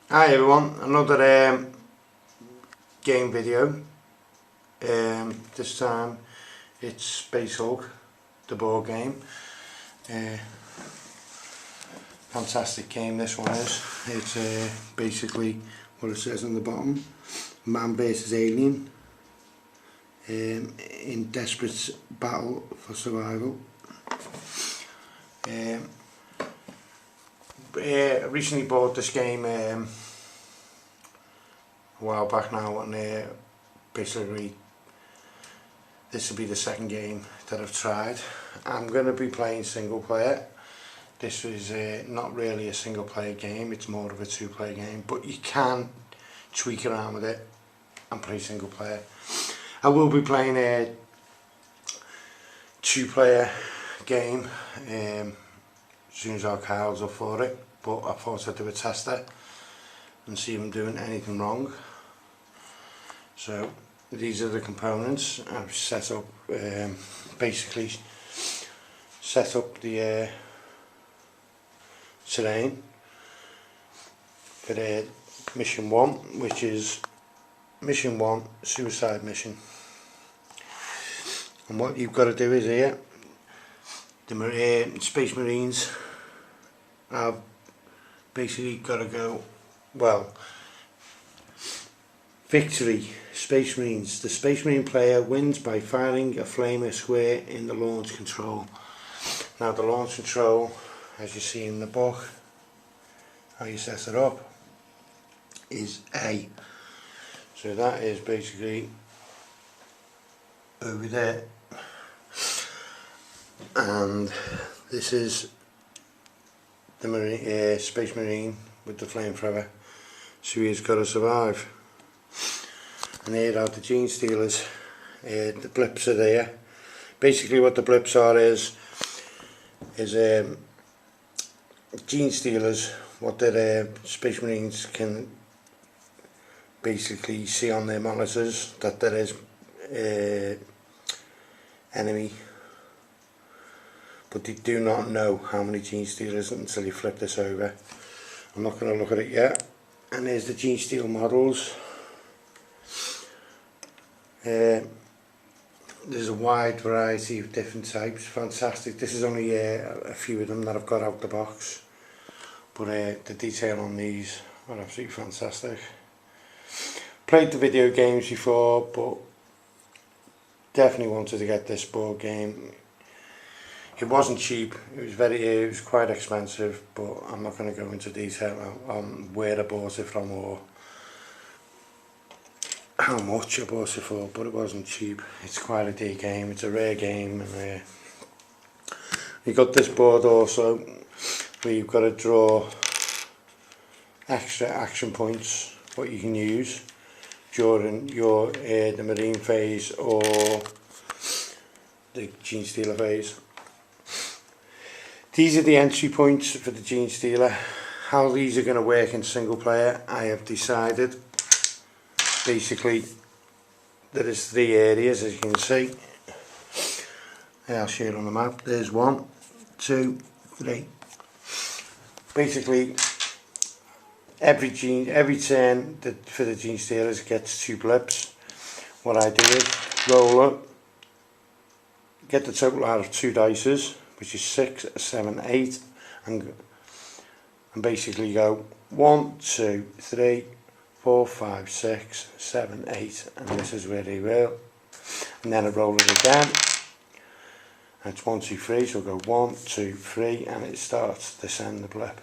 Hi everyone, another game video. This time it's Space Hulk, the board game. Fantastic game this one is. It's basically what it says on the bottom. Man versus alien in desperate battle for survival. I recently bought this game a while back now, and basically this will be the second game that I've tried. I'm going to be playing single player. This is not really a single player game, it's more of a two player game, but you can tweak around with it and play single player. I will be playing a two player game as soon as our Kyle's up for it, but I thought I'd do a tester and see if I'm doing anything wrong. So these are the components I've set up. Basically set up the terrain for mission 1, which is mission 1, suicide mission. And what you've got to do is here, the Space Marines have basically got to go, well, victory, Space Marines. The Space Marine player wins by firing a flamer square in the launch control. Now the launch control, as you see in the book, how you set it up, is A. So that is basically over there. And this is the Marine, Space Marine with the flamethrower. So he's got to survive. And here are the Gene Stealers. The blips are there. Basically what the blips are is Gene Stealers, what their Space Marines can basically see on their monitors that there is enemy, but they do not know how many Gene Stealers until you flip this over. I'm not going to look at it yet. And there's the Gene Stealer models. There's a wide variety of different types. Fantastic. This is only a few of them that I've got out the box, but the detail on these are absolutely fantastic. Played the video games before, but definitely wanted to get this board game. It wasn't cheap. It was quite expensive, but I'm not going to go into detail on where I bought it from or how much I bought it for, but it wasn't cheap. It's quite a dear game, it's a rare game, and you got this board also where you've got to draw extra action points, what you can use during your the Marine phase or the Gene Stealer phase. These are the entry points for the Gene Stealer. How these are going to work in single player, I have decided. Basically, there is 3 areas, as you can see. I'll show you on the map. There's 1, 2, 3. Basically, every turn for the Gene Stealers gets 2 blips. What I do is roll up, get the total out of 2 dices, which is 6, 7, 8, and basically go 1, 2, 3, 4, 5, 6, 7, 8, and this is where they will. And then I roll it again, and it's 1, 2, 3, so I'll go 1, 2, 3, and it starts to send the blip.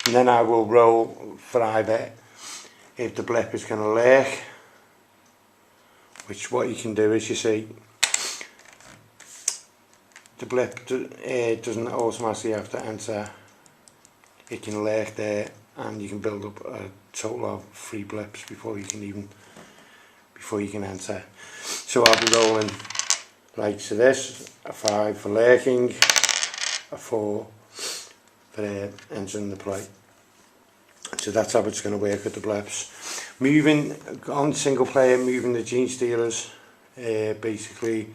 And then I will roll for either if the blip is going to lurk, which what you can do is, you see, the blip doesn't automatically have to enter, it can lurk there, and you can build up a total of 3 blips before you can enter. So I'll be rolling like to this, a 5 for lurking, a 4 for entering the play. So that's how it's going to work with the blips. Moving on single player, moving the Gene Stealers basically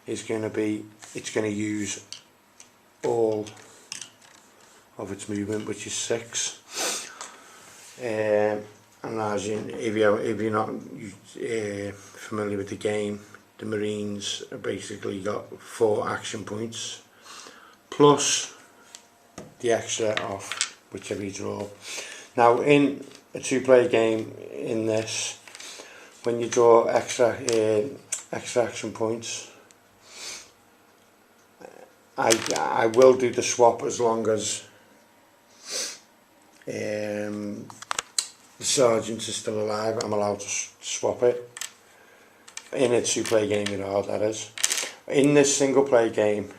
is going to be, it's going to use all of its movement, which is 6. And as if you're not familiar with the game, the Marines have basically got 4 action points plus the extra of whichever you draw. Now in a 2-player game in this, when you draw extra action points, I will do the swap as long as the sergeant is still alive. I'm allowed to swap it. In a 2-player game, you know, that is. In this single-player game,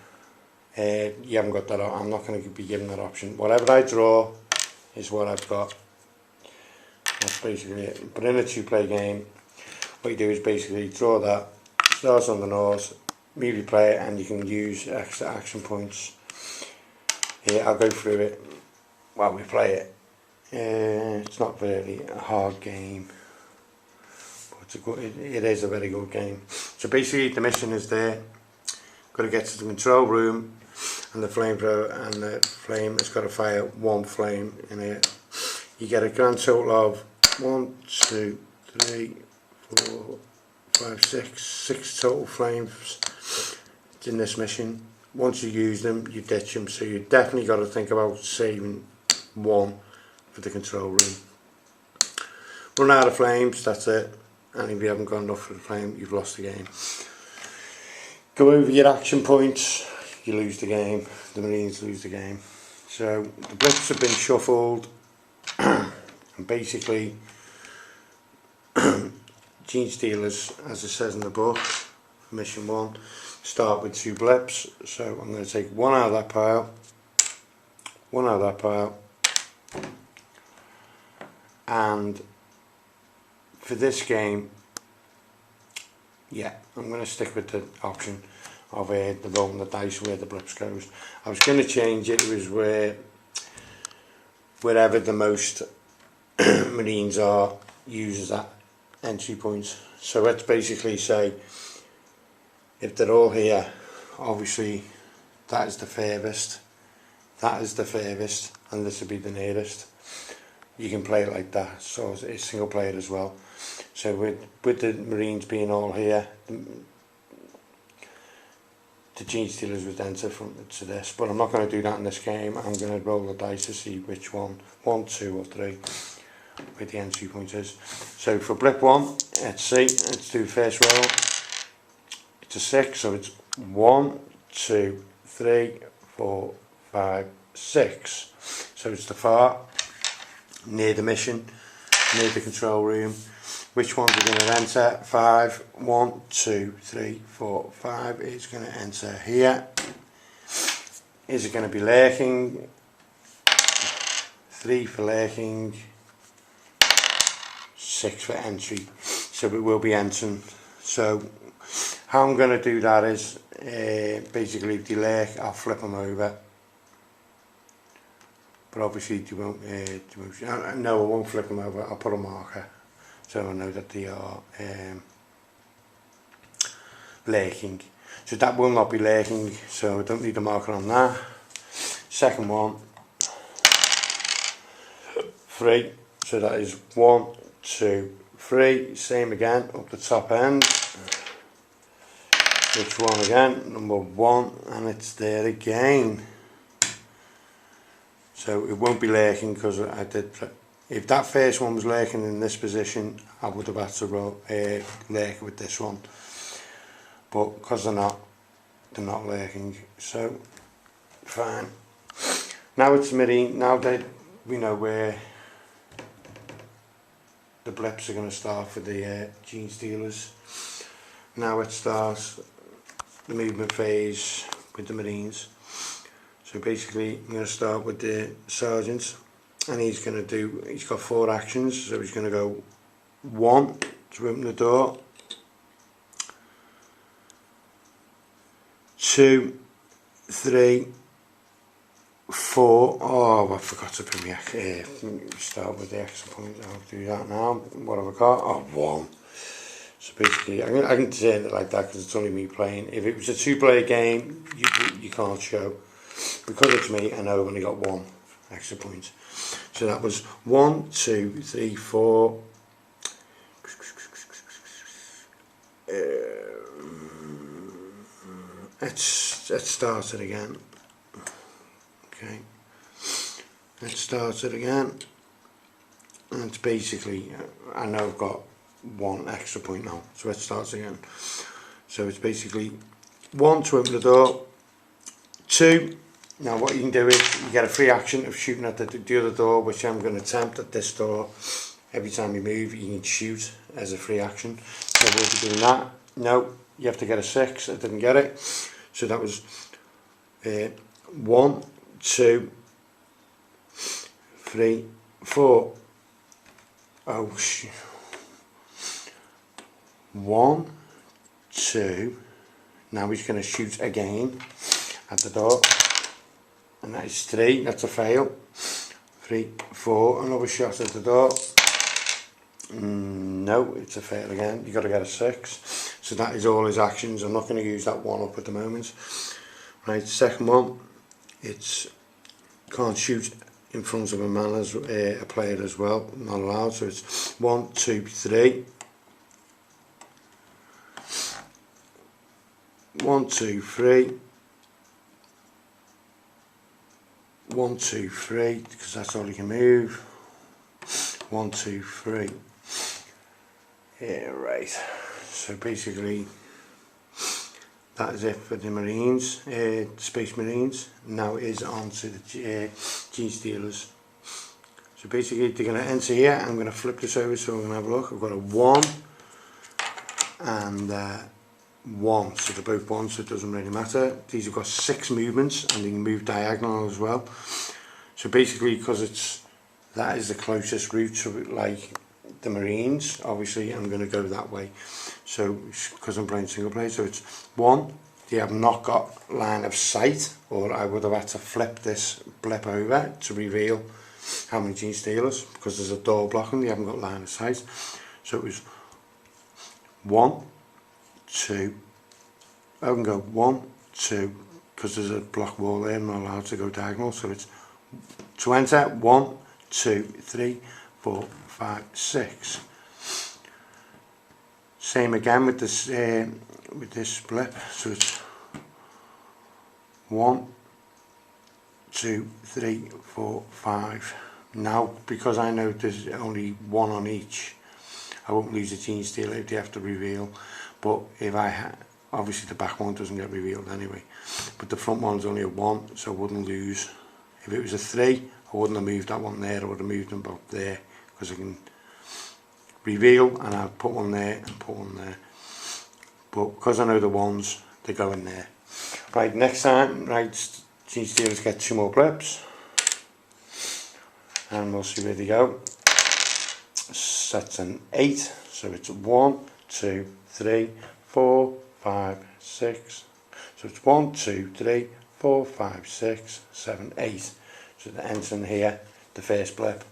you haven't got that. I'm not going to be given that option. Whatever I draw is what I've got. That's basically it. But in a 2-player game, what you do is basically draw that, stars on the nose, immediately play it, and you can use extra action points. I'll go through it while we play it. It's not really a hard game, but it is a very good game. So basically the mission is there. Got to get to the control room, and the flamethrower and the flame has got to fire 1 flame in it. You get a grand total of 1, 2, 3, 4, 5, 6 total flames in this mission. Once you use them, you ditch them, so you definitely got to think about saving 1 for the control room. Run out of flames, that's it. And if you haven't got enough for the flame, you've lost the game. Go over your action points, you lose the game. The Marines lose the game. So the blips have been shuffled, and basically Genestealers, as it says in the book, mission 1, start with 2 blips. So I'm going to take 1 out of that pile, 1 out of that pile, and for this game, yeah, I'm going to stick with the option of the rolling the dice where the blips goes. I was going to change it. It was wherever the most Marines are, uses that entry points. So let's basically say if they're all here, obviously that is the furthest, that is the furthest, and this would be the nearest. You can play it like that, so it's single player as well. So with the Marines being all here, the Genestealers would enter from to this, but I'm not going to do that in this game. I'm going to roll the dice to see which one, 1, 2 or 3, where the entry point is. So for blip 1, let's see, let's do first roll. It's a 6, so it's 1, 2, 3, 4, 5, 6. So it's the far, near the mission, near the control room. Which ones are going to enter? 5, 1, 2, 3, 4, 5 is going to enter here. Is it going to be lurking? 3 for lurking, 6 for entry. So it will be entering. So how I'm going to do that is basically if they lurk, I'll flip them over. But obviously they won't, no, I won't flip them over. I'll put a marker, so I know that they are lurking. So that will not be lurking, so I don't need a marker on that. Second one, 3, so that is 1, 2, 3, same again up the top end. Which one again? Number 1, and it's there again. So it won't be lurking because I did. If that first one was lurking in this position, I would have had to lurk with this one. But because they're not lurking. So fine. Now it's Marine. Now that we know where the blips are going to start for the Genestealers. Now it starts the movement phase with the Marines. So basically I'm going to start with the sergeant, and he's got 4 actions. So he's going to go 1 to open the door, 2, 3, 4, oh I forgot to put my start with the extra point. I'll do that now. What have I got? Oh, 1. So basically I can turn it like that because it's only me playing. If it was a 2-player game, you can't show. Because it's me, I know I've only got 1 extra point. So that was 1, 2, 3, 4. Let's start it again. Okay, let's start it again. And it's basically, I know I've got 1 extra point now, so let's start again. So it's basically 1 to open the door, 2. Now what you can do is you get a free action of shooting at the other door, which I'm going to attempt at this door. Every time you move, you can shoot as a free action. So we'll be doing that. No, you have to get a 6. I didn't get it. So that was 1, 2, 3, 4. Oh, 1, 2. Now he's going to shoot again at the door. And that is 3. That's a fail. 3, 4. Another shot at the door. No, it's a fail again. You've got to get a 6. So that is all his actions. I'm not going to use that 1 up at the moment. Right, second one. It's can't shoot in front of a man as a player as well. Not allowed. So it's 1, 2, 3. 1, 2, 3. 1, 2, 3, because that's all he can move. 1, 2, 3. Yeah, right. So basically, that is it for the Marines, Space Marines. Now it is on to the Genestealers. So basically, they're going to enter here. I'm going to flip this over so we're going to have a look. I've got a 1 and 1, so they're both 1, so it doesn't really matter. These have got 6 movements and they can move diagonal as well. So basically, because that is the closest route to like the Marines, obviously I'm going to go that way. So because I'm playing single player, so it's 1. They have not got line of sight, or I would have had to flip this blip over to reveal how many Genestealers, because there's a door blocking. They haven't got line of sight. So it was 1, 2. I can go 1, 2, because there's a block wall there. I'm not allowed to go diagonal. So it's to enter 1, 2, 3, 4, 5, 6. Same again with this blip. So it's 1, 2, 3, 4, 5. Now, because I know there's only 1 on each, I won't lose a Genestealer if they have to reveal. But if I obviously the back one doesn't get revealed anyway. But the front one's only a 1, so I wouldn't lose. If it was a 3, I wouldn't have moved that one there. I would have moved them both there, because I can reveal and I'll put one there and put one there. But because I know the ones, they go in there. Right, next time, right, Genestealers get 2 more blips. And we'll see where they go. That's an 8, so it's 1, 2, 3, 4, 5, 6. So it's 1, 2, 3, 4, 5, 6, 7, 8. So the ends in here, the first blip.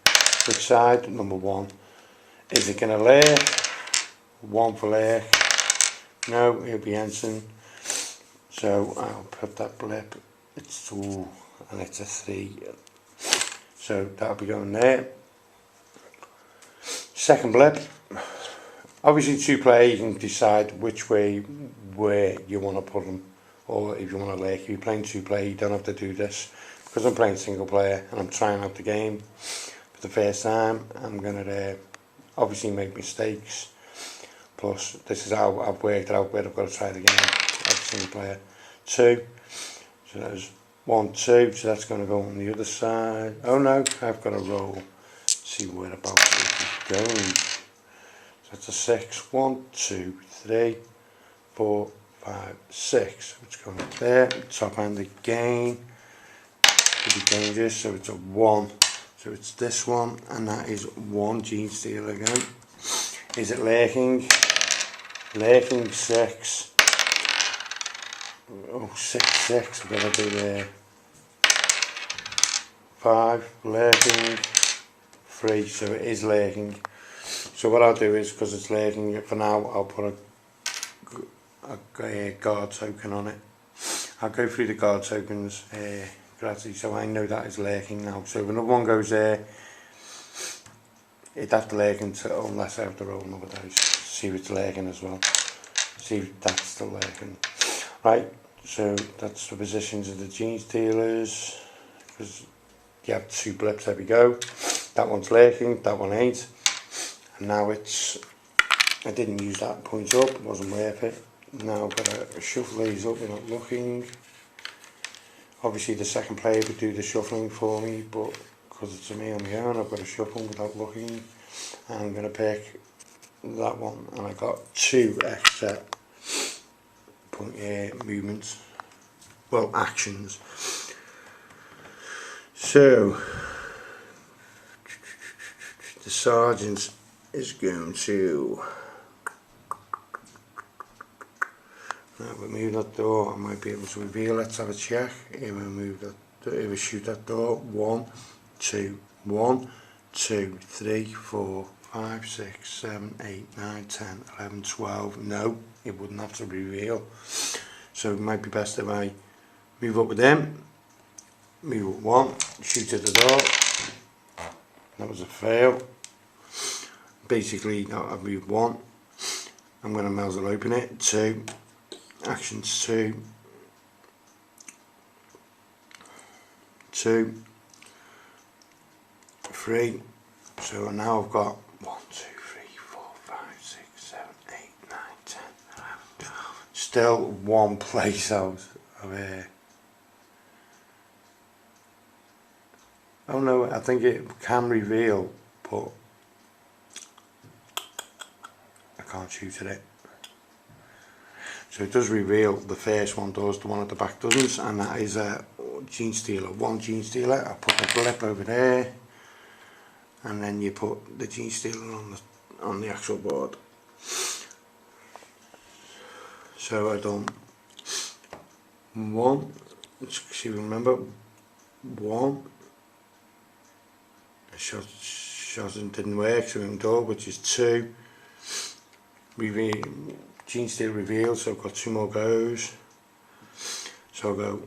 Which side? Number 1. Is it going to lurk? 1 for lurk. No, it'll be Ensign. So I'll put that blip. It's 2 and it's a 3. So that'll be going there. Second blip. Obviously 2 player, you can decide which way where you want to put them, or if you want to lurk. If you're playing 2 player, you don't have to do this. Because I'm playing single player and I'm trying out the game for the first time, I'm going to obviously make mistakes. Plus, this is how I've worked it out, where I've got to try the game as a single player. 2, so that was 1, 2, so that's going to go on the other side. Oh no, I've got to roll. See where about it is going. So that's a 6. 1, 2, 3, 4, 5, 6. It's going there. Top end again. Could be dangerous. So it's a 1. So it's this one, and that is 1 Genestealer again. Is it lurking? Lurking 6. Oh, 6, 6. I've got to do there. 5. Lurking. 3. So it is lurking. So what I'll do is, because it's lurking for now, I'll put a guard token on it. I'll go through the guard tokens gradually, so I know that is lurking now. So if another one goes there, it'd have to lurk unless I have to roll another dice, see if it's lurking as well, see if that's still lurking. Right, so that's the positions of the gene stealers, because you have 2 blips every go. That one's lurking, that one ain't, and now it's, I didn't use that point up, it wasn't worth it. Now I've got to shuffle these up without looking. Obviously the second player could do the shuffling for me, but because it's me on my own, I've got to shuffle without looking. And I'm going to pick that one, and I got 2 extra movements, well, actions. So the sergeant is going to, now we move that door, I might be able to reveal. Let's have a check. If we move that, if we shoot that door, 1, 2, 1, 2, 3, 4, 5, 6, 7, 8, 9, 10, 11, 12. No, it wouldn't have to reveal. So it might be best if I move up with them, move up 1, shoot at the door. That was a fail. Basically, I've moved 1. I'm going to muzzle open it. 2. Actions 2. 2. 3. So now I've got 1, 2, 3, 4, 5, 6, 7, 8, 9, 10, 11, 12. Still 1 place out of here. Oh no, I think it can reveal, but I can't shoot at it. So it does reveal, the first one does, the one at the back doesn't, and that is a gene stealer. 1 gene stealer. I put the blip over there, and then you put the gene stealer on the actual board. So I done 1. Let's see, remember 1. Shot didn't work, so we door, which is 2. Reveal, gene steal reveal, so I've got 2 more goes. So I'll go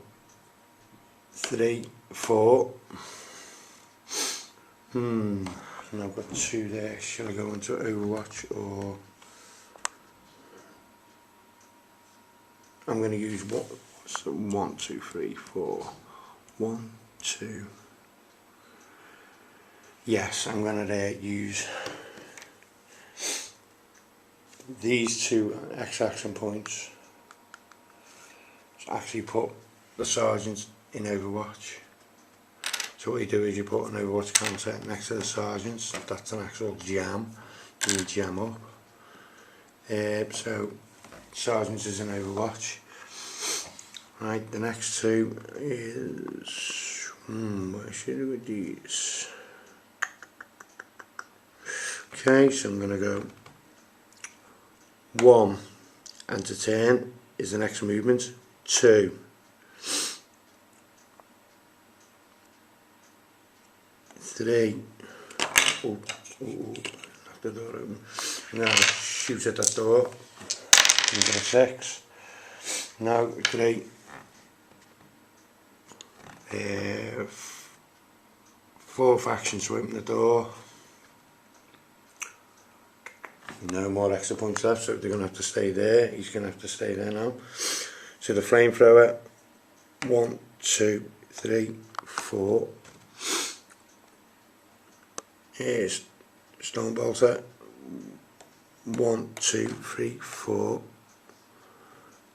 3, 4. And I've got 2 there. Should I go into Overwatch, or I'm going to use what? So 1, 2, 3, 4. 1, 2. Yes, I'm going to use these 2 action points to actually put the sergeants in Overwatch. So what you do is you put an Overwatch counter next to the sergeants. That's an actual jam. You jam up. So sergeants is in Overwatch. Right, the next 2 is where should we do these? Okay, so I'm going to go 1 and to turn is the next movement. 2. 3. Oh, the door open. I'm going to shoot at that door. Into a 6. Now 3. 4th action to open the door. No more extra points left, so they're going to have to stay there. He's going to have to stay there now. So the flamethrower, 1, 2, 3, 4. Here's stone bolter, 1, 2, 3, 4.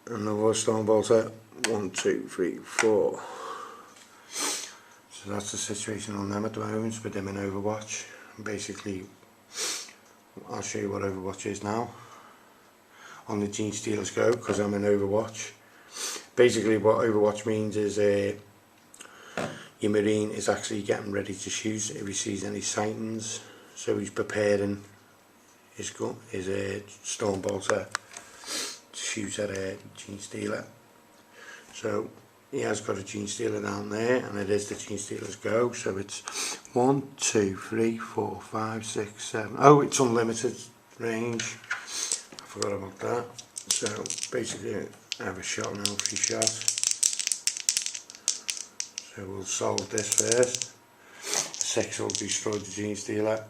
Another stone bolter, 1, 2, 3, 4. So that's the situation on them at the moment, with them in Overwatch. Basically, I'll show you what Overwatch is now. On the Gene Stealers Go, because I'm in Overwatch. Basically what Overwatch means is your Marine is actually getting ready to shoot if he sees any sightings. So he's preparing his gun, his stone bolter to shoot at a Gene Stealer. So he has got a Gene Stealer down there, and it is the Gene Stealers Go. So it's 1, 2, 3, 4, 5, 6, 7. Oh, it's unlimited range. I forgot about that. So basically I have a shot now, 3 shots. So we'll solve this first. 6 will destroy the gene stealer.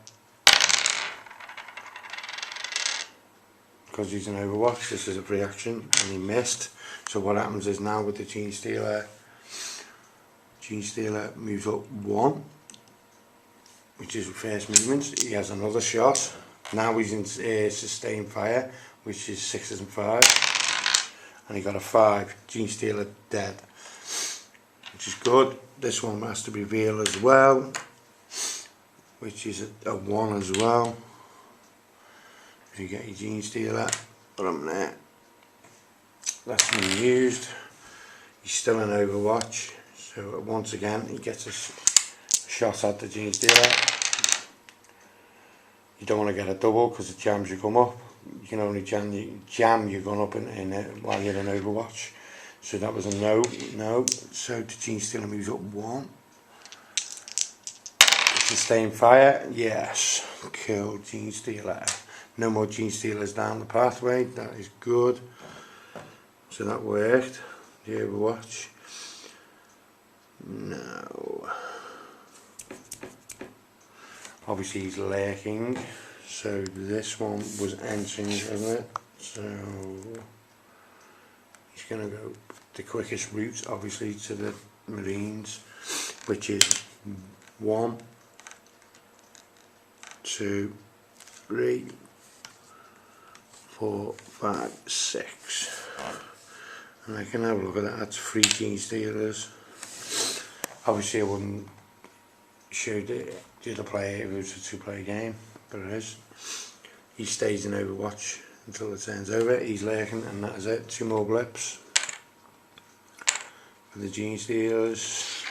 Because he's an Overwatch, this is a reaction and he missed. So what happens is now with the Gene Stealer moves up 1, which is the first movement. He has another shot. Now he's in sustained fire, which is 6s and 5s. And he got a 5. Gene Stealer dead, which is good. This one has to reveal as well, which is a 1 as well. You get your Gene Stealer, put him there. That's been used. He's still in Overwatch, so once again he gets a shot at the Gene Stealer. You don't want to get a double because it jams your gun up. You can only jam your gun up while you're in Overwatch. So that was a no. So the Gene Stealer moves up 1. Sustained fire, yes. Kill Gene Stealer. No more Gene Stealers down the pathway, that is good. So that worked, the Overwatch. No. Obviously he's lurking, so this one was entering, wasn't it? So he's going to go the quickest route, obviously, to the Marines, which is 1, 2, 3, 4, 5, 6. And I can have a look at that. That's 3 Gene Stealers. Obviously I wouldn't show the other player if it was a 2-player game, but it is. He stays in Overwatch until it turns over. He's lurking and that is it. 2 more blips for the Gene Stealers.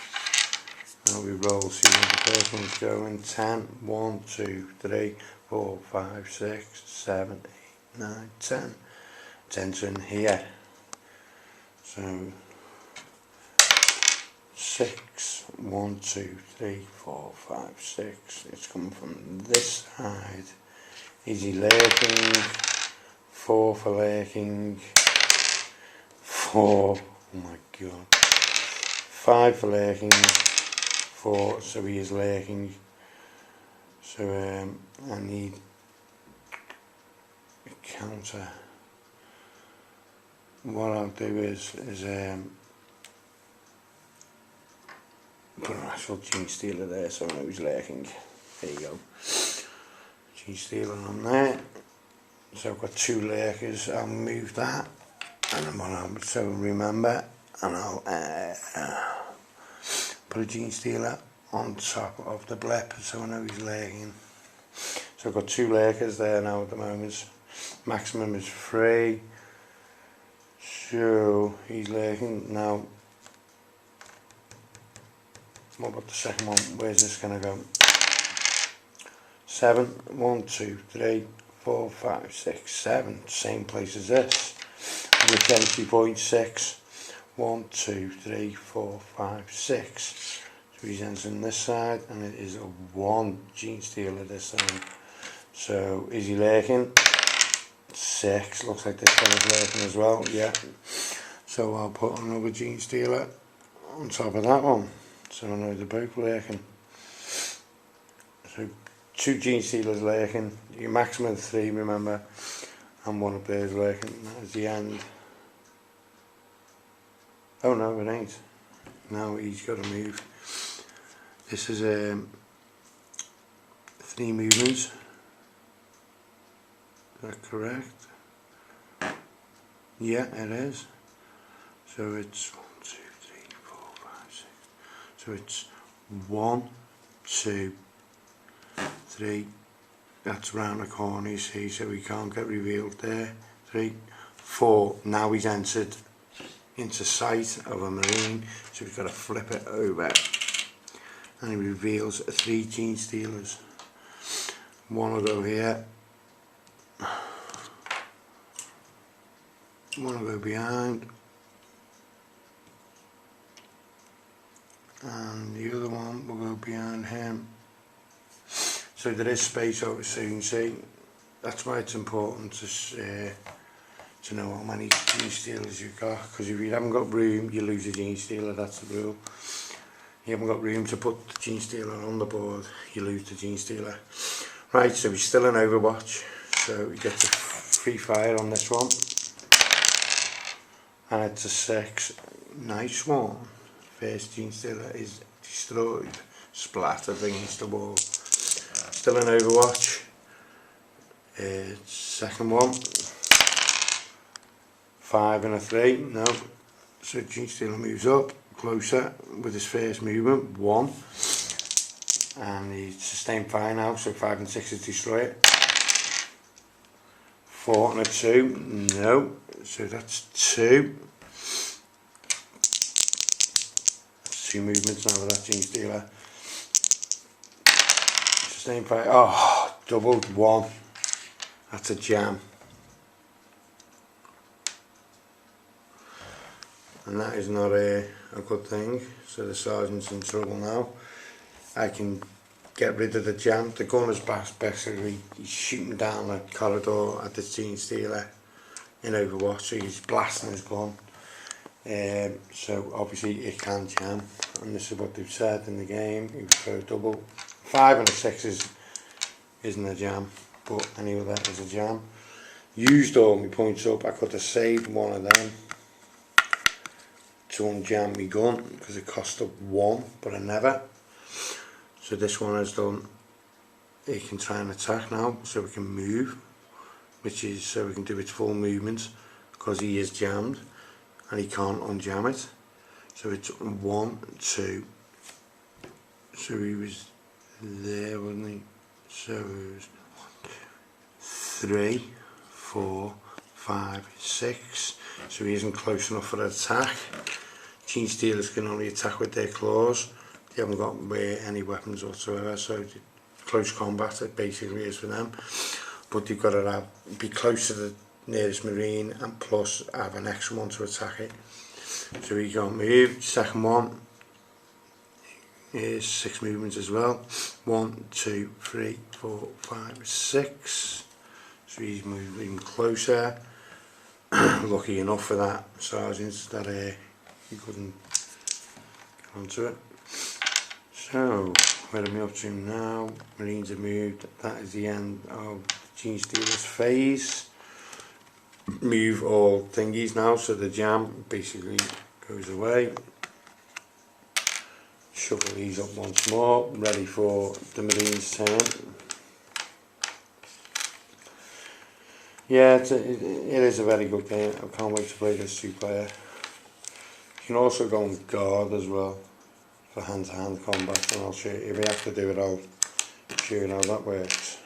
Now we roll, see where the first one's going. 10, 1, 2, 3, 4, 5, 6, 7, 8, 9, 10. 10's in here. So 6, 1, 2, 3, 4, 5, 6. It's coming from this side. Is he lurking? 4 for lurking. 4. Oh my god. 5 for lurking. 4. So he is lurking. So I need a counter. What I'll do is put an actual Gene Stealer there so I know he's lurking. There you go. Gene Stealer on there. So I've got 2 lurkers. I'll move that, and then what I'll so remember, and I'll put a Gene Stealer on top of the blip so I know he's lurking. So I've got 2 lurkers there now at the moment. Maximum is 3. So he's lurking now. What about the second one? Where's this gonna go? 7, 1, 2, 3, 4, 5, 6, 7. Same place as this. Which entry point 6. 1, 2, 3, 4, 5, 6. So he's entering this side, and it is a 1 Gene Stealer this side. So is he lurking? 6. Looks like this one is lurking as well. Yeah. So I'll put another Gene Stealer on top of that one. So I know they're both lurking. So 2 Gene Stealers lurking. Your maximum 3, remember, and 1 up there is lurking. That is the end. Oh no, it ain't. Now he's got to move. This is 3 movements. Is that correct? Yeah, it is. So it's 1, 2, 3, 4, 5, 6. So it's 1, 2, 3. That's round the corner, you see, so he can't get revealed there. 3, 4. Now he's entered into sight of a Marine, so we've got to flip it over. And he reveals 3 Gene Stealers. 1 will go here. 1 will go behind. And the other one will go behind him. So there is space over, so you can see. That's why it's important to know how many Gene Stealers you've got, because if you haven't got room you lose a Gene Stealer, that's the rule. You haven't got room to put the Genestealer on the board, you lose the Genestealer. Right, so we're still in Overwatch, so we get the free fire on this one, and it's a 6. Nice one. First Genestealer is destroyed, splattered against the wall. Still in Overwatch. Second one, 5 and a 3, no. So Genestealer moves up, closer with his first movement, 1. And he's sustained fire now, so 5 and 6 is destroy it. 4 and a 2, no. So that's 2. That's 2 movements now with that Genestealer. Sustained fire, oh, doubled 1. That's a jam. And that is not a good thing. So the sergeant's in trouble now. I can get rid of the jam. The gunner's basically he's shooting down the corridor at the Genestealer in Overwatch, so he's blasting his gun. So obviously it can jam, and this is what they've said in the game. He was for a double. 5 and a 6 isn't a jam, but anyway that is a jam. Used all my points up. I could have saved one of them to unjam my gun because it cost up 1, but I never. So this one has done. He can try and attack now, so we can move, which is so we can do its full movement because he is jammed and he can't unjam it. So it's 1, 2. So he was there, wasn't he? So it was 1, 2, 3, 4, 5, 6. So he isn't close enough for an attack. Genestealers can only attack with their claws. They haven't got any weapons whatsoever, so close combat it basically is for them. But you've got to be close to the nearest marine and plus have an extra one to attack it. So he can't move. Second one is 6 movements as well. 1, 2, 3, 4, 5, 6. So he's moving closer. Lucky enough for that sergeant that he couldn't get onto it. So where are we up to now? Marines have moved. That is the end of Genestealer's phase. Move all thingies now, so the jam basically goes away. Shuffle these up once more, ready for the Marines' turn. Yeah, it is a very good game. I can't wait to play this 2-player. You can also go on guard as well for hand-to-hand combat, and I'll show you. If you have to do it, I'll show you how that works.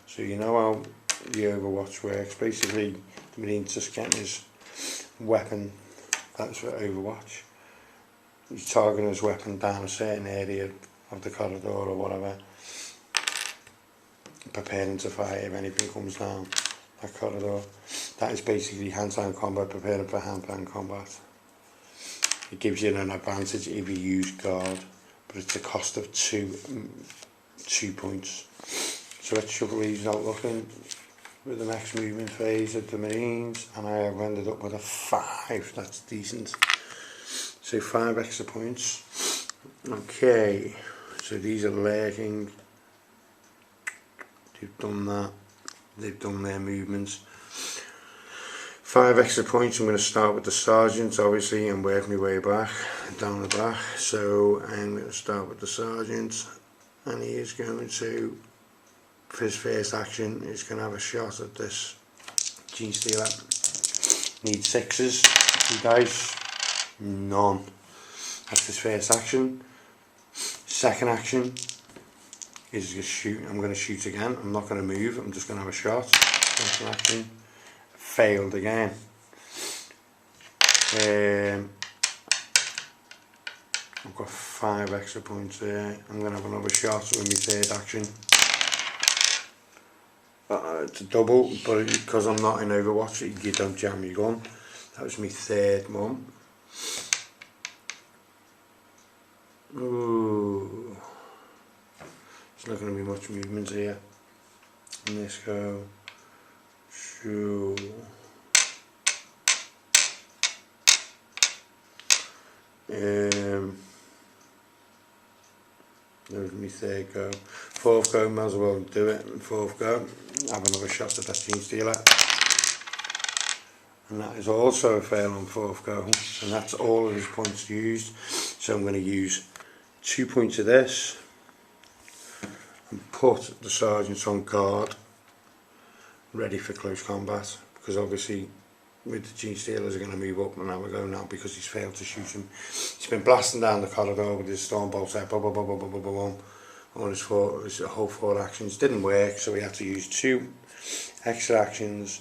So you know how the Overwatch works. Basically, the Marine's just getting his weapon. That's for Overwatch. He's targeting his weapon down a certain area of the corridor or whatever, preparing to fire if anything comes down that corridor. That is basically hand-to-hand combat, preparing for hand-to-hand combat. It gives you an advantage if you use guard, but it's a cost of 2 points. So let's shuffle these out looking with the next movement phase of the Marines, and I have ended up with a 5. That's decent. So 5 extra points. Okay, so these are lurking. They've done that. They've done their movements. 5 extra points. I'm going to start with the sergeant, obviously, and work my way back down the back. So I'm going to start with the sergeant, and he is going to, for his first action, he's going to have a shot at this Genestealer. Need 6s, 2 dice, none. That's his first action. Second action is just shoot. I'm going to shoot again. I'm not going to move. I'm just going to have a shot. Second action. Failed again. I've got 5 extra points there. I'm going to have another shot with my third action. It's a double, but because I'm not in Overwatch, you don't jam your gun. That was my third one. Ooh. There's not going to be much movement here. And let's go. Shoo. That was my third go. Fourth go, might as well do it. Fourth go, have another shot at that Genestealer. And that is also a fail on fourth go. And that's all of his points used. So I'm going to use 2 points of this and put the sergeant on guard, ready for close combat. Because obviously, with the Genestealers are going to move up and have a go now because he's failed to shoot him. He's been blasting down the corridor with his storm bolts out, boom, boom, boom, boom, boom, boom, boom, boom. On his whole 4 actions. Didn't work, so we had to use 2 extra actions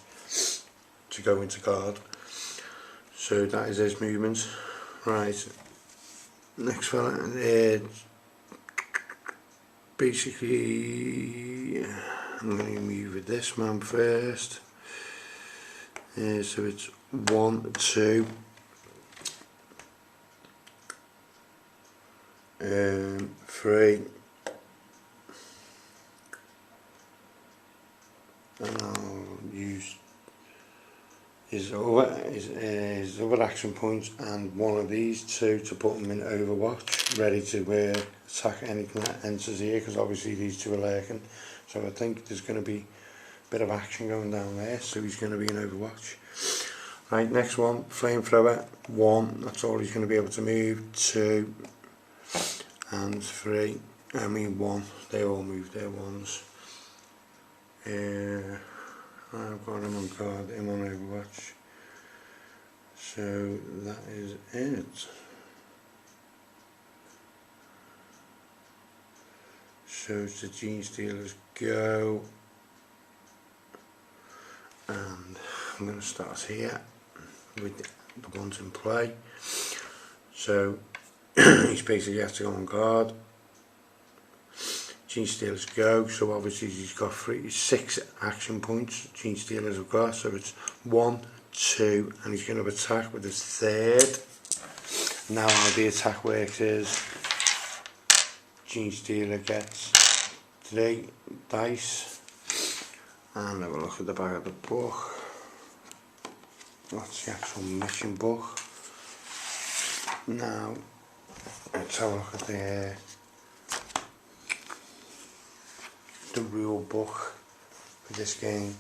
to go into guard. So that is his movement. Right, next fella, basically I'm going to move with this man first. So it's 1, 2, 3, and I'll use his other action points and one of these 2 to put him in Overwatch, ready to attack anything that enters here, because obviously these 2 are lurking. So I think there's going to be a bit of action going down there, so he's going to be in Overwatch. Right, next one, Flamethrower, 1, that's all he's going to be able to move, 2 and 3, I mean 1, they all move their 1s. I've got him on guard, him on Overwatch. So that is it. So it's the Genestealers go. And I'm going to start here with the ones in play. So he's basically has to go on guard. Genestealers go, so obviously he's got 6 action points Genestealers have got, so it's 1, 2, and he's going to attack with his 3rd. Now how the attack works is Genestealer gets 3 dice, and have a look at the back of the book. That's the actual mission book. Now let's have a look at the rule book for this game.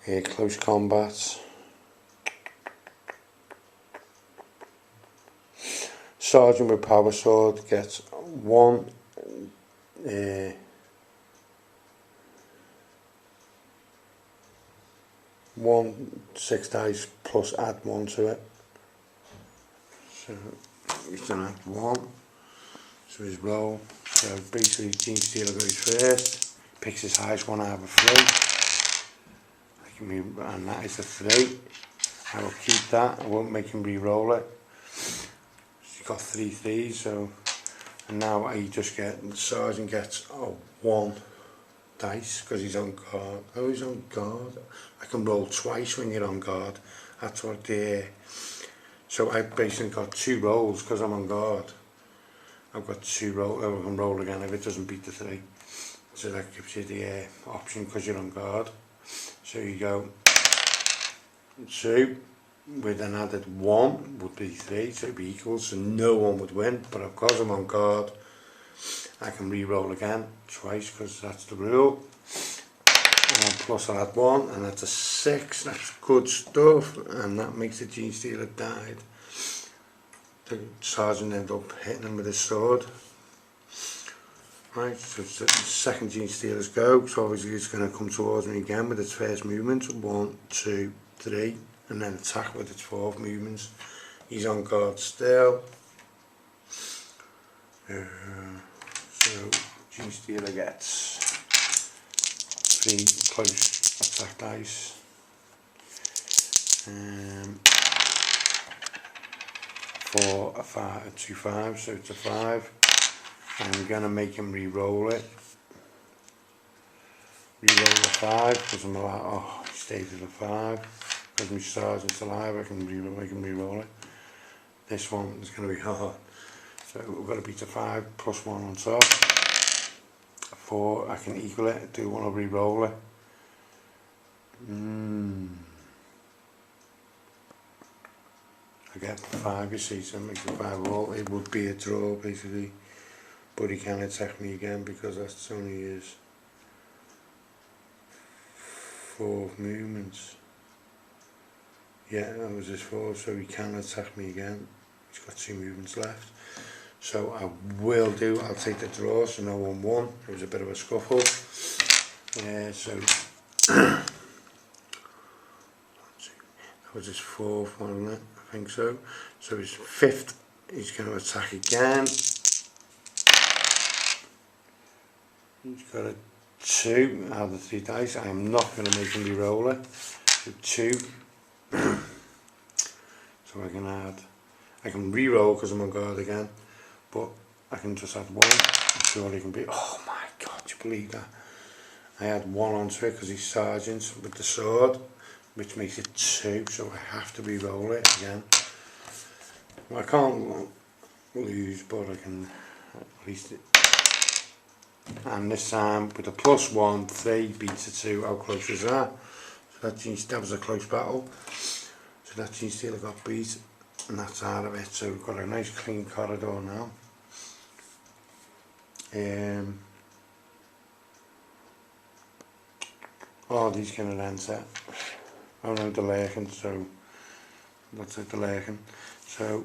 Here, close combat. Sergeant with power sword gets 1 6 dice plus add 1 to it. So he's done add 1. So his roll. So basically Genestealer goes first, picks his highest one out of 3. And that is a 3. I will keep that, I won't make him re-roll it. He's got 3 3s, so, and now he just the sergeant gets 1 dice because he's on guard. Oh, he's on guard. I can roll twice when you're on guard. That's what so I basically got 2 rolls because I'm on guard. I've got 2 rolls, I can roll again if it doesn't beat the 3. So that gives you the option because you're on guard. So you go 2 with an added 1 would be 3, so it'd be equal, so no one would win. But because I'm on guard, I can re-roll again twice because that's the rule. And plus I'll add 1, and that's a 6. That's good stuff, and that makes the Genestealer died. The sergeant ended up hitting him with his sword. Right, so the second Genestealer's go, so obviously it's going to come towards me again with its first movement, 1, 2, 3, and then attack with its 4th movements. He's on guard still. So Genestealer gets 3 close attack dice. 4, a 5, 2 5, so it's a 5. And we're going to make him re-roll it. Re-roll the 5 because I'm like, he stayed at a 5. Because my sergeant's alive, I can make him re-roll it. This one is going to be hard. So we've got to beat a 5 plus 1 on top. A 4, I can equal it, do want to re-roll it. I get 5, you see, so it makes it 5 all. It would be a draw basically, but he can attack me again because that's only his 4 movements. Yeah, that was his 4, so he can attack me again. He's got 2 movements left. So I'll take the draw, so no 1-1. It was a bit of a scuffle. So that was his 4th, wasn't it? I think so. So his 5th, he's going to attack again. He's got a 2 out of the 3 dice. I am not going to make him re-roll it. So 2. So I can re-roll because I'm on guard again, but I can just add 1. I'm sure he can be. Oh my god, do you believe that? I had 1 onto it because he's sergeant with the sword, which makes it 2, so I have to re-roll it again. Well, I can't lose, but I can at least. And this time with a +1, 3 beats a 2. How close is that? So that was a close battle. So that Genestealer got beat, and that's out of it. So we've got a nice clean corridor now. Oh, these kind of enter. Oh no, the Lerchen, so that's it, the Lerchen. So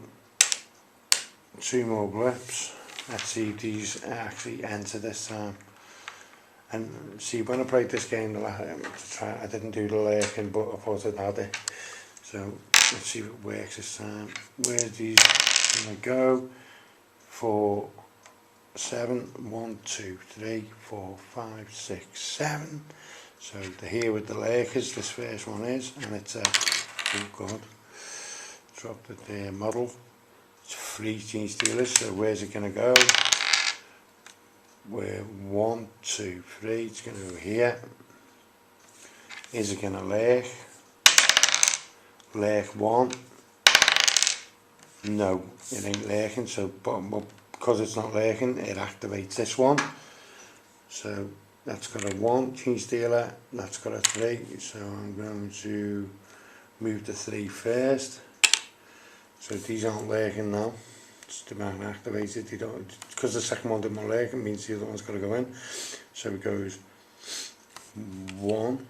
2 more blips. Let's see if these actually enter this time. And see, when I played this game I didn't do the Lerchen, but I thought I'd had it. So let's see if it works this time. Where's these gonna go? 4, 7, 1, 2, 3, 4, 5, 6, 7. So they're here with the Lurkers, this first one is, and it's a, oh god, dropped it there, model. It's 3 Genestealers, so where's it going to go? Where 1, 2, 3, it's going to go here. Is it going to Lurk? Lurk 1. No, it ain't Lurking, so but because it's not Lurking, it activates this one. So that's got a 1 Genestealer, that's got a 3, so I'm going to move the 3 first. So these aren't Lurking now, it's the man activated, they don't, because the second one didn't Lurk, it means the other one's got to go in. So it goes 1,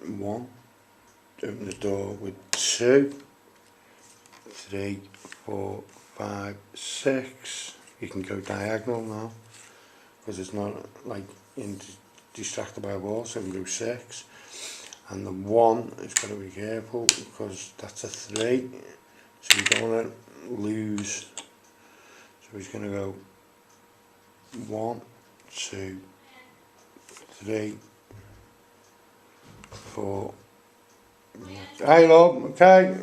1, open the door with 2, 3, 4, 5, 6, you can go diagonal now, because it's not like distracted by a wall, so we can go 6. And the 1 is going to be careful because that's a 3, so you don't want to lose. So he's going to go 1, 2, 3, 4. Hey love, okay.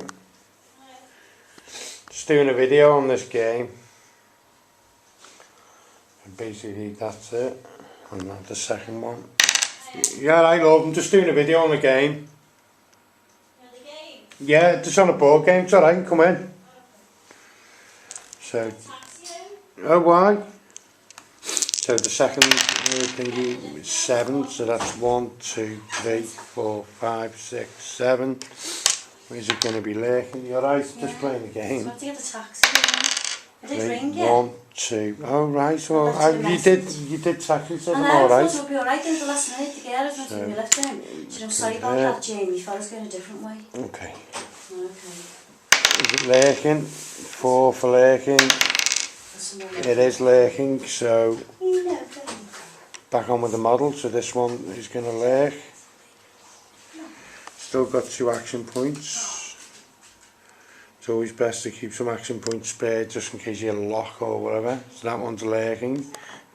Just doing a video on this game. And basically that's it. And that's the second one. Yeah, I love. I'm just doing a video on the game. The game? Yeah, just on a board game. It's alright, come in. So, oh why? So the second thingy is 7. So that's 1, 2, 3, 4, 5, 6, 7. Where's it going to be lurking? You alright? Yeah. Just playing the game. So I have to get the taxi. I did ring you. 1, 2. Oh right. So you did taxi. So I'm alright. alright. I thought it would be alright in the last minute to get it. So we left him. So I'm sorry about that, Jamie. You felt going a different way. Okay. Okay. Is it lurking? 4 for lurking. It is lurking. So back on with the model. So this one is going to lurk. Still got 2 action points. It's always best to keep some action points spared just in case you lock or whatever. So that one's lurking.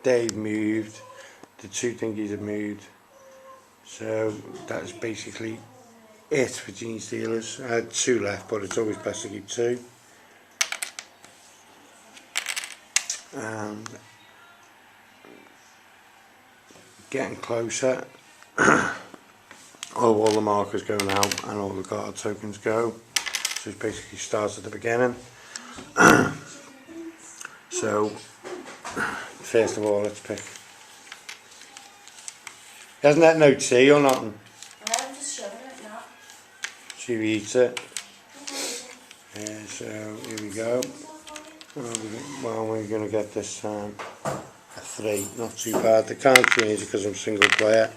Dave moved. The 2 thingies have moved. So that is basically it for Genestealers. I had 2 left, but it's always best to keep 2. And getting closer. All the markers going out and all the guard tokens go. So it basically starts at the beginning. So first of all, let's pick. Hasn't that no tea or nothing? I'm just showing it now. She eats it. So here we go. Well, we're going to get this time a 3, not too bad. They can't change it because I'm single player,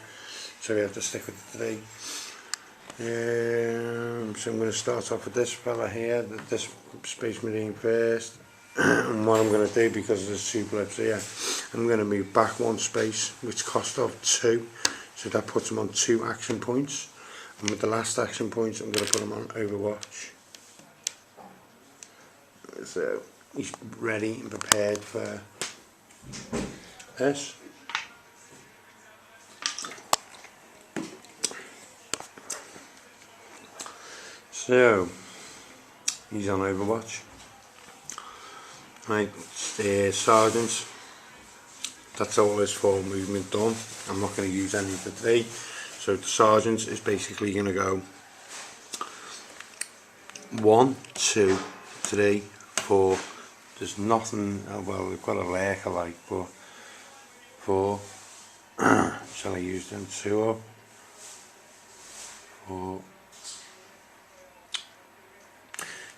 so we have to stick with the 3. So I'm going to start off with this fella here, this Space Marine first. And what I'm going to do, because there's 2 blips here, I'm going to move back 1 space, which cost of 2, so that puts him on 2 action points. And with the last action points, I'm going to put him on Overwatch. So he's ready and prepared for this. So he's on Overwatch. Right, Sergeant. That's all his full movement done. I'm not going to use any of the 3. So the Sergeant is basically going to go 1, 2, 3, 4. There's nothing, well, we've got a lurker like, but 4. Shall I use them 2 up? 4.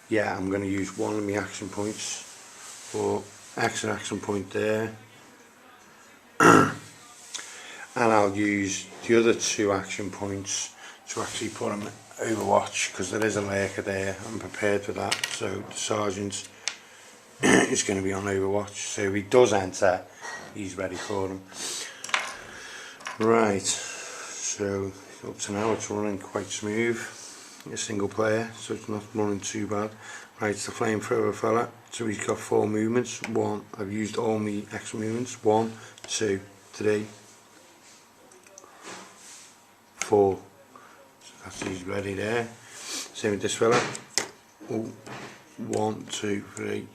Yeah, I'm going to use 1 of my action points for action point there. And I'll use the other 2 action points to actually put him Overwatch, because there is a lurker there. I'm prepared for that. So the Sergeant is going to be on Overwatch. So if he does enter, he's ready for him. Right. So up to now it's running quite smooth. A single player, so it's not running too bad. Right, it's the flamethrower fella. So he's got 4 movements. 1. I've used all my extra movements. 1, 2, 3, 4. So that's he's ready there. Same with this fella. 1, 2, 3,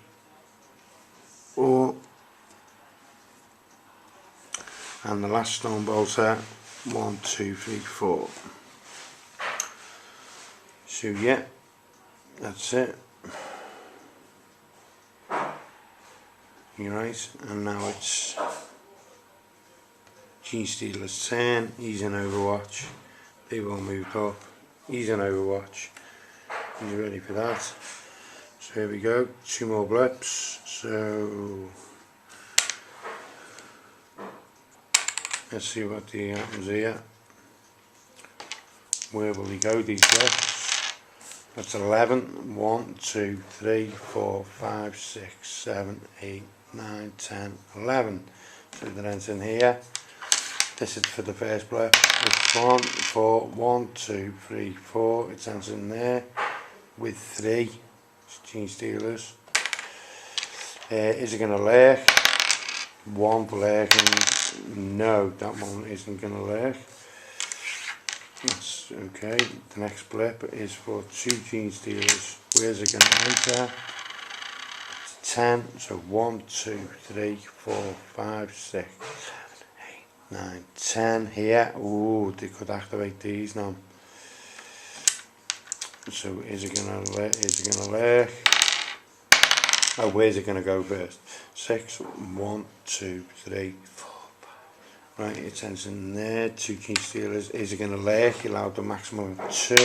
4. And the last stone bolter. 1, 2, 3, 4. So yeah, that's it. Right, and now it's Genestealer's turn. He's in Overwatch. They've all moved up. He's in Overwatch. He's ready for that. So here we go. 2 more blips. So let's see what happens here. Where will he go, these blips? That's 11. 1, 2, 3, 4, 5, 6, 7, 8, 9, 10, 11. So that ends in here. This is for the first blip. It's 1, 4, 1, 2, 3, 4. It ends in there with 3. It's Genestealers. Is it going to lurk? 1 for lurking. No, that one isn't going to lurk. That's okay. The next blip is for 2 Genestealers. Where's it going to enter? It's 10. So 1, 2, 3, 4, 5, 6, 7, 8, 9, 10 here. Ooh, they could activate these now. So is it going to lurk? Oh, where's it going to go first? 6, 1, 2, 3, 4. Right, it ends in there. 2 Genestealers. Is it going to lurk? You're allowed the maximum of 2.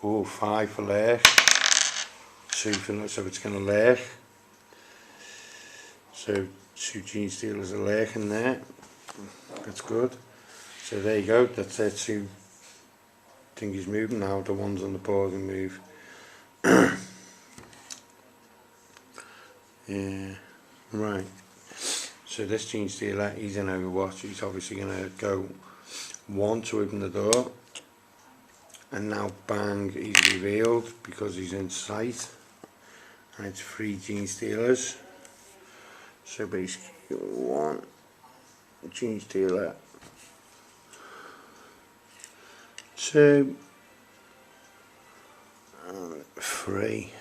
Oh, 5 for lurk. 2 for, so it's going to lurk. So 2 Genestealers are lurking there. That's good. So there you go. That's their 2 thingies moving. Now the ones on the board can move. Yeah. Right. So this Genestealer, he's in Overwatch. He's obviously going to go 1 to open the door, and now bang, he's revealed because he's in sight. And it's 3 Genestealers. So basically 1 Genestealer, 2 and 3.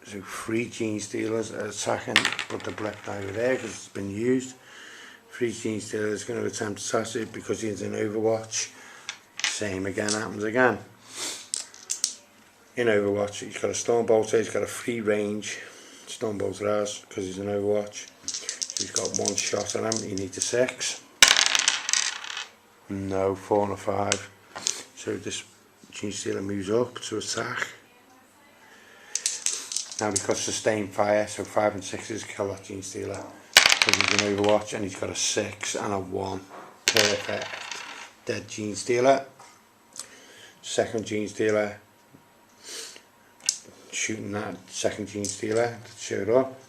So 3 Genestealers are attacking, put the black die over there because it's been used. 3 Genestealers going to attempt to touch it because he's in Overwatch. Same again happens again. In Overwatch, he's got a Stormbolter, he's got a free range. Stormbolter has, because he's in Overwatch. So he's got 1 shot at him, you need a 6. No, 4 and a 5. So this Gene Stealer moves up to attack. Now because sustained fire, so 5 and 6s kill that Gene Stealer. Because he's an Overwatch and he's got a 6 and a 1. Perfect. Dead Gene Stealer. Second Gene Stealer. Shooting that second Gene Stealer that showed up.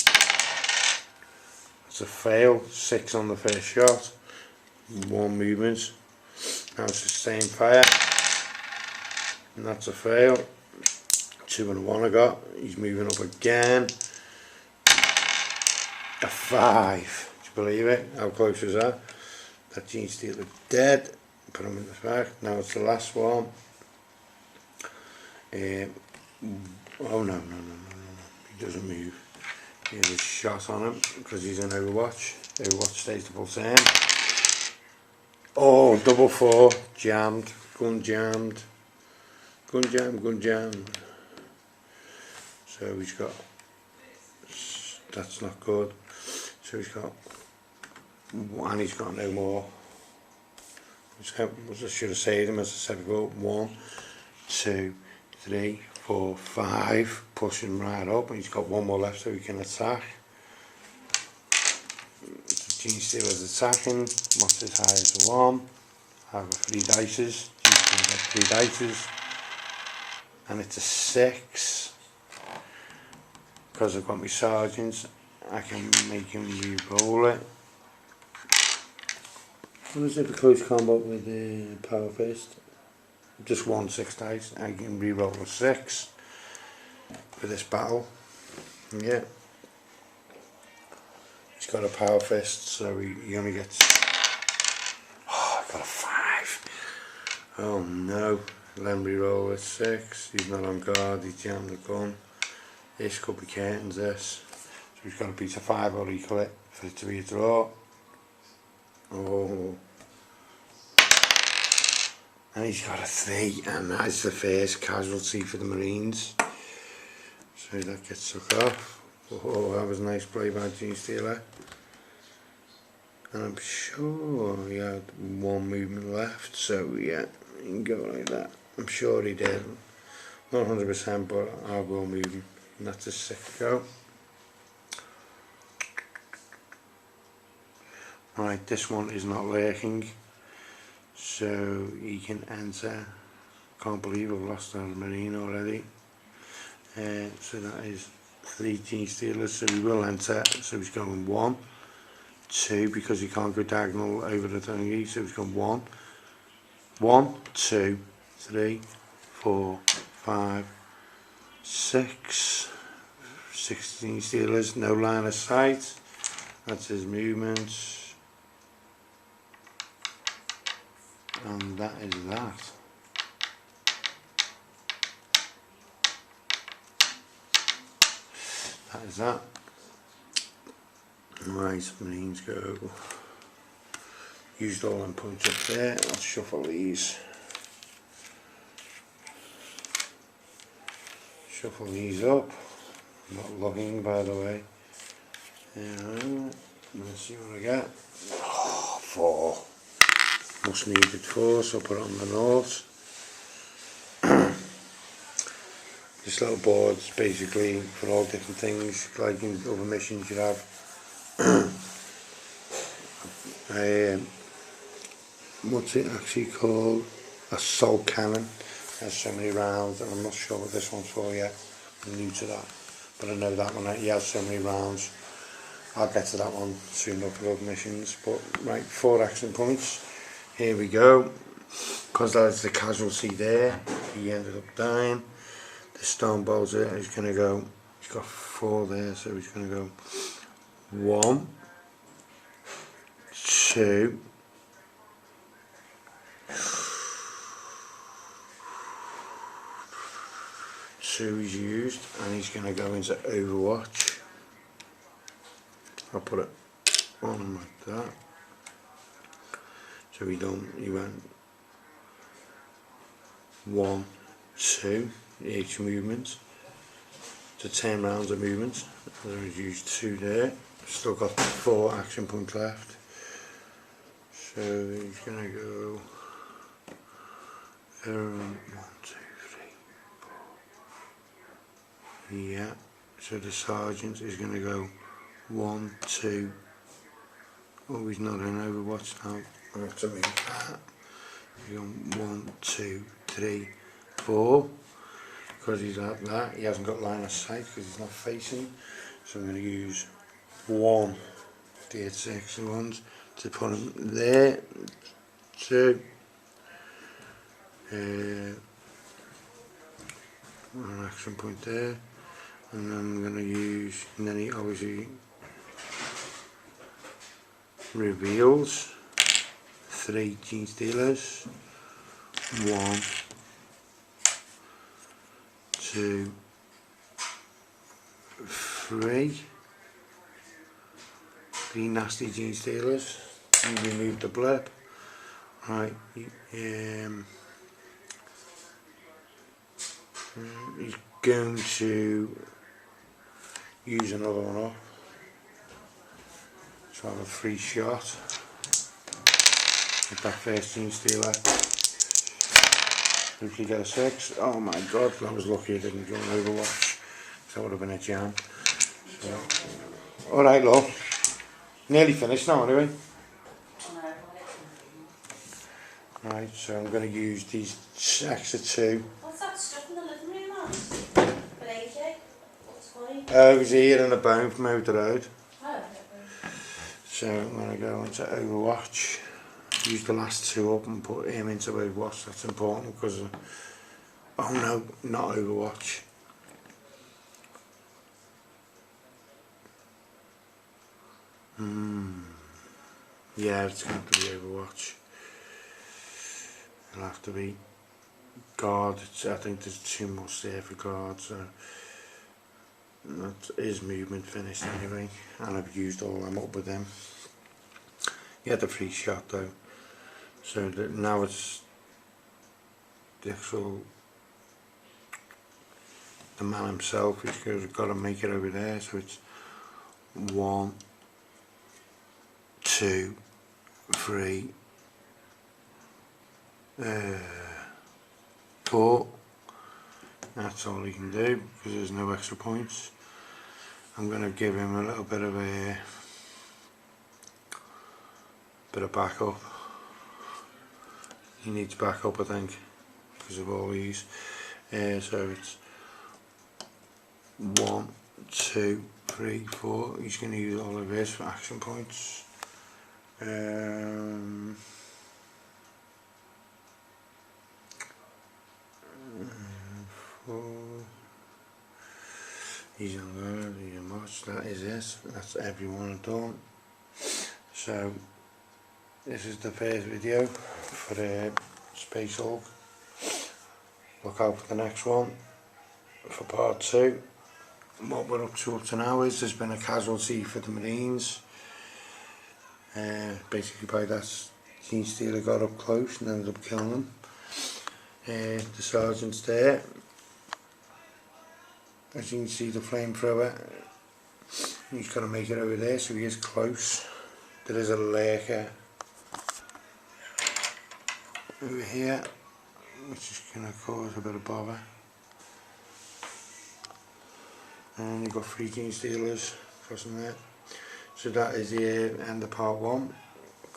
It's a fail. 6 on the first shot. 1 movement. Now sustained fire. And that's a fail. 2 and a 1 I got. He's moving up again. A 5. Do you believe it? How close was that? That Gene Stealer dead. Put him in the back. Now it's the last one. Oh no. He doesn't move. He has a shot on him because he's an Overwatch. Overwatch stays the full turn. Oh, double 4. Jammed. Gun jammed. Gun jammed. So he's got, that's not good. So he's got, and he's got no more. I should have saved him as I said before. 1, 2, 3, 4, 5. Push him right up, and he's got 1 more left so he can attack. Gene Stealer's attacking. What's as high as a 1? I have 3 dices. Gene Stealer's got 3 dices. And it's a 6. Because I've got my sergeants, I can make him re-roll it. What is it for close combat with the Power Fist? Just 1 6 dice. I can re-roll a 6 for this battle. Yeah. He's got a Power Fist, so he only gets. Oh, I got a 5. Oh no. Then re-roll a 6. He's not on guard. He's jammed the gun. This could be curtains, this. So he's got to beat a 5 or equal it for it to be a draw. Oh. And he's got a 3, and that's the first casualty for the Marines. So that gets took off. Oh, that was a nice play by Gene Stealer. And I'm sure he had 1 movement left, so yeah, he can go like that. I'm sure he did. Not 100%, but I'll go moving. And that's a 6th go. Right, this one is not lurking, so he can enter. Can't believe I've lost our Marine already. So that is 3 Gene Stealers, so he will enter. So he's going 1, 2, because he can't go diagonal over the thingy, so he's going 1, 1, 2, 3, 4, 5, 6, 16 Stealers, no line of sight. That's his movement, and that is that. That is that. Right, Marines go. Used all them points up there. Let's shuffle these. Shuffle these up. I'm not looking, by the way. Let's see what I get. Oh, 4. Must needed 4, so I'll put it on the north. This little board's basically for all different things, like in other missions you have. What's it actually called? A salt cannon. Has so many rounds, and I'm not sure what this one's for yet. I'm new to that, but I know that one. He has so many rounds. I'll get to that one soon up with other missions. But right, 4 action points. Here we go. Because that's the casualty there, he ended up dying. The stone bolter is going to go. He's got 4 there, so he's going to go 1, 2. 2 he's used, and he's going to go into Overwatch. I'll put it on him like that. So he went 1, 2, each movement. To 10 rounds of movement. So he's used 2 there. Still got 4 action points left. So he's going to go 1, 2, 3, 4. Yeah, so the sergeant is going to go 1, 2. Oh, he's not in Overwatch now. I have to move that. He's going 1, 2, 3, 4. Because he's like that, he hasn't got line of sight because he's not facing. So I'm going to use 1 D6 ones to put him there. 2. An action point there. And then I'm going to use, and then he obviously reveals 3 Gene Stealers. 1, 2, 3. 3 nasty Gene Stealers. And remove the blip. Right, he's going to use another one up. So I have a free shot with that first Gene Stealer. If you get a 6, oh my god, I was lucky I didn't join Overwatch. So that would have been a jam. So, alright, love. Nearly finished now anyway. Right, so I'm going to use these extra 2. What's that stuff in the living room, man? For AJ? What's funny? It was here in the bone from over the road. Oh, So I'm going to go into Overwatch. Use the last 2 up and put him into Overwatch. That's important because oh no, not Overwatch. Yeah, it's going to be Overwatch. It'll have to be guard. I think there's 2 more there for guard, so that is movement finished anyway. And I've used all them up with them. He had the free shot though. So that now it's the actual the man himself who's got to make it over there. So it's 1, 2, 3, 4. That's all he can do because there's no extra points. I'm going to give him a little bit of backup. He needs backup, I think, because of all these. So it's 1, 2, 3, 4. He's going to use all of his for action points. 4. He's on there, he's on much. That is it. That's everyone done. So this is the first video for Space Hulk. Look out for the next one for part 2. What we're up to now is there's been a casualty for the Marines. Basically by that Gene Stealer got up close and ended up killing him. The sergeant's there. As you can see, the flamethrower, he's got to make it over there, so he is close. There is a lurker over here, which is going to cause a bit of bother. And you've got 3 Gene Stealers crossing there. So that is the end of part 1.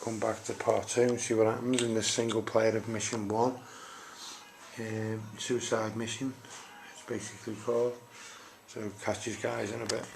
Come back to part 2 and see what happens in the single player of mission 1. Suicide mission, it's basically called. So catch you guys in a bit.